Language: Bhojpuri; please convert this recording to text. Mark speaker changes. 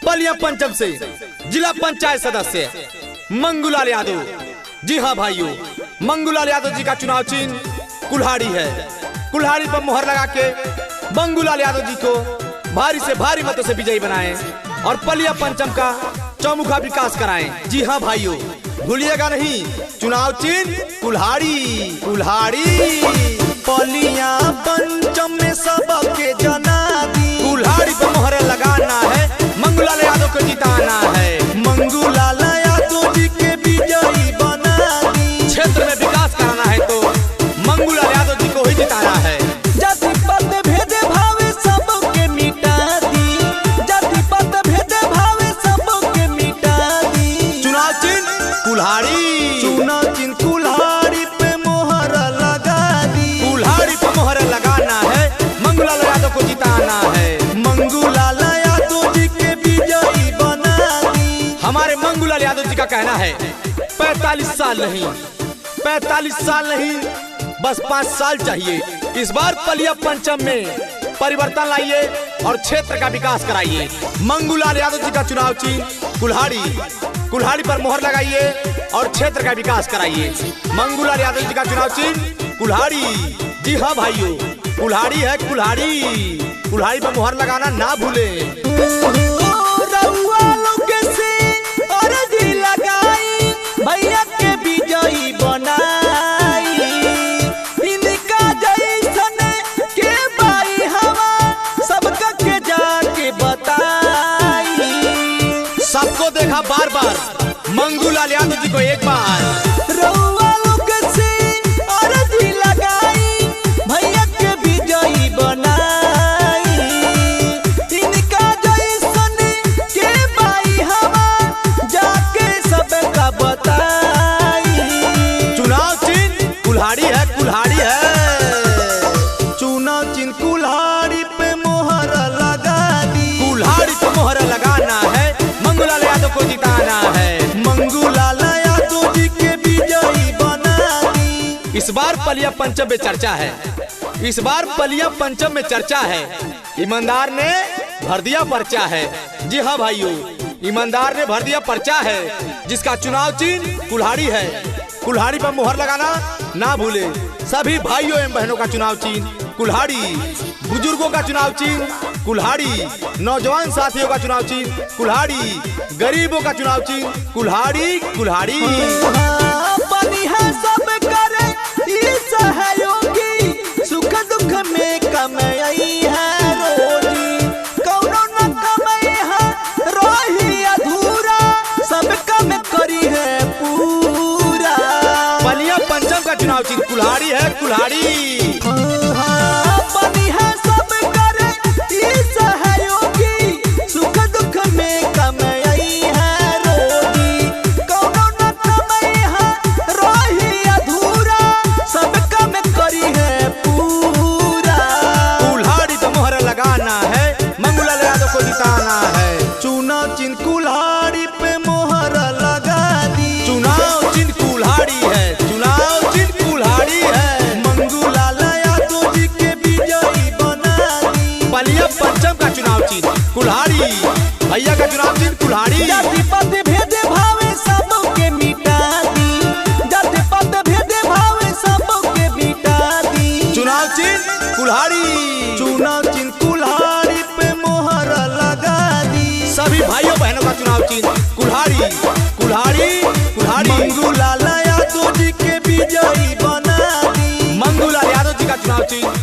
Speaker 1: बलिया पंचम से जिला पंचायत सदस्य मंगूलाल यादव। जी हाँ भाइयों, मंगूलाल यादव जी का चुनाव चिन्ह कुल्हाड़ी है। कुल्हाड़ी पर मुहर लगा के मंगूलाल यादव जी को भारी से भारी मतों से विजयी बनाएं और बलिया पंचम का चौमुखा विकास कराएं। जी हाँ भाइयों, भूलिएगा नहीं, चुनाव चिन्ह कुल्हाड़ी। कुल्हाड़ी
Speaker 2: बलिया पंचम में सबके जना दी,
Speaker 1: कुल्हाड़ी पर मुहर लगाना है, मंगूलाल यादव को जिताना है।
Speaker 2: मंगूलाल यादव जी के विजयी बना दी।
Speaker 1: क्षेत्र में विकास कराना है तो मंगूलाल यादव जी को ही जिताना है।
Speaker 2: जाति पात भेद भाव सबके मिटा दी, जाति पात भेद भाव सबके मिटा दी।
Speaker 1: चुनाव चिन्ह कुल्हाड़ी।
Speaker 2: चुनाव चिन्ह कुल्हाड़ी पे मोहर लगा दी।
Speaker 1: कुल्हाड़ी पर मुहर लगाना है, मंगूलाल यादव को जिताना है।
Speaker 2: मंगूलाल यादव जी के विजयी बना दी।
Speaker 1: हमारे मंगूलाल यादव जी का कहना है 45 साल नहीं, 45 साल नहीं, बस 5 साल चाहिए। इस बार बलिया पंचम में परिवर्तन लाइए और क्षेत्र का विकास कराइए। मंगूलाल यादव जी का चुनाव चिन्ह कुल्हाड़ी। कुल्हाड़ी पर मुहर लगाइए और क्षेत्र का विकास कराइए। मंगूलाल यादव जी का चुनाव चिन्ह कुल्हाड़ी। जी हाँ भाइयों, कुल्हाड़ी है कुल्हाड़ी। कुल्हाड़ी पर मुहर लगाना ना भूलें।
Speaker 2: भैया के विजयी बनाई, इनका जैसन के बाई हवा सबका के जाके बताई।
Speaker 1: सबको देखा बार बार, मंगूलाल यादव जी को एक बार।
Speaker 2: रउआ लोग से अर्जी लगाई, भैया के विजयी बनाई, इनका जैसन के बाई हवा जाके सबका बताई।
Speaker 1: चुनाव चिन्ह कुल्हाड़ी है कुल्हाड़ी है।
Speaker 2: चुनाव चिन्ह कुल्हाड़ी पे मोहर लगा दी।
Speaker 1: कुल्हाड़ी पे मोहर लगाना है, मंगूलाल यादव को जिताना है।
Speaker 2: मंगूलाल यादव जी के विजयी बना दी।
Speaker 1: इस बार बलिया पंचम में चर्चा है, इस बार बलिया पंचम में चर्चा है। ईमानदार ने भर दिया पर्चा है। जी हाँ भाइयों, ईमानदार ने भर दिया पर्चा है, जिसका चुनाव चिन्ह कुल्हाड़ी है। कुल्हाड़ी पर मुहर लगाना ना भूले। सभी भाइयों एवं बहनों का चुनाव चिन्ह कुल्हाड़ी। बुजुर्गों का चुनाव चिन्ह कुल्हाड़ी। नौजवान साथियों का चुनाव चिन्ह कुल्हाड़ी। गरीबों का चुनाव चिन्ह कुल्हाड़ी। कुल्हाड़ी
Speaker 2: सब करे ई सहयोगी, सुख दुख में कमाई है रोजी, कौनो न कमाई है रोही अधूरा, सब कम करी है पूरा।
Speaker 1: बलिया पंचम का चुनाव चिन्ह कुल्हाड़ी है कुल्हाड़ी।
Speaker 2: बनी है सब करे ई सहयोगी, सुख दुख में कमाई है रोजी, कौनो न कमाई है रोही अधूरा, सब कम करी है पूरा।
Speaker 1: कुल्हाड़ी पर मुहर लगाना है, मंगूलाल यादव को जिताना है।
Speaker 2: चुनाव चिन्ह कुल्हाड़ी पे मोहर लगा दी।
Speaker 1: चुनाव चिन्ह कुल्हाड़ी है, चुनाव चिन्ह कुल्हाड़ी है।
Speaker 2: मंगूलाल यादव जी के विजयी बना दी।
Speaker 1: बलिया पंचम का चुनाव चिन्ह कुल्हाड़ी। भैया का चुनाव चिन्ह कुल्हाड़ी।
Speaker 2: जाति पात भेद भाव सबके मिटा दी, जाति पात भेद भाव सबके मिटा दी।
Speaker 1: चुनाव चिन्ह कुल्हाड़ी।
Speaker 2: चुनाव चिन्ह कुल्हाड़ी पे मोहर लगा दी।
Speaker 1: सभी भाइयों बहनों का चुनाव चिन्ह कुल्हाड़ी। कुल्हाड़ी कुल्हाड़ी।
Speaker 2: मंगूलाल यादव जी के विजयी बना दी।
Speaker 1: मंगूलाल यादव जी का चुनाव चिन्ह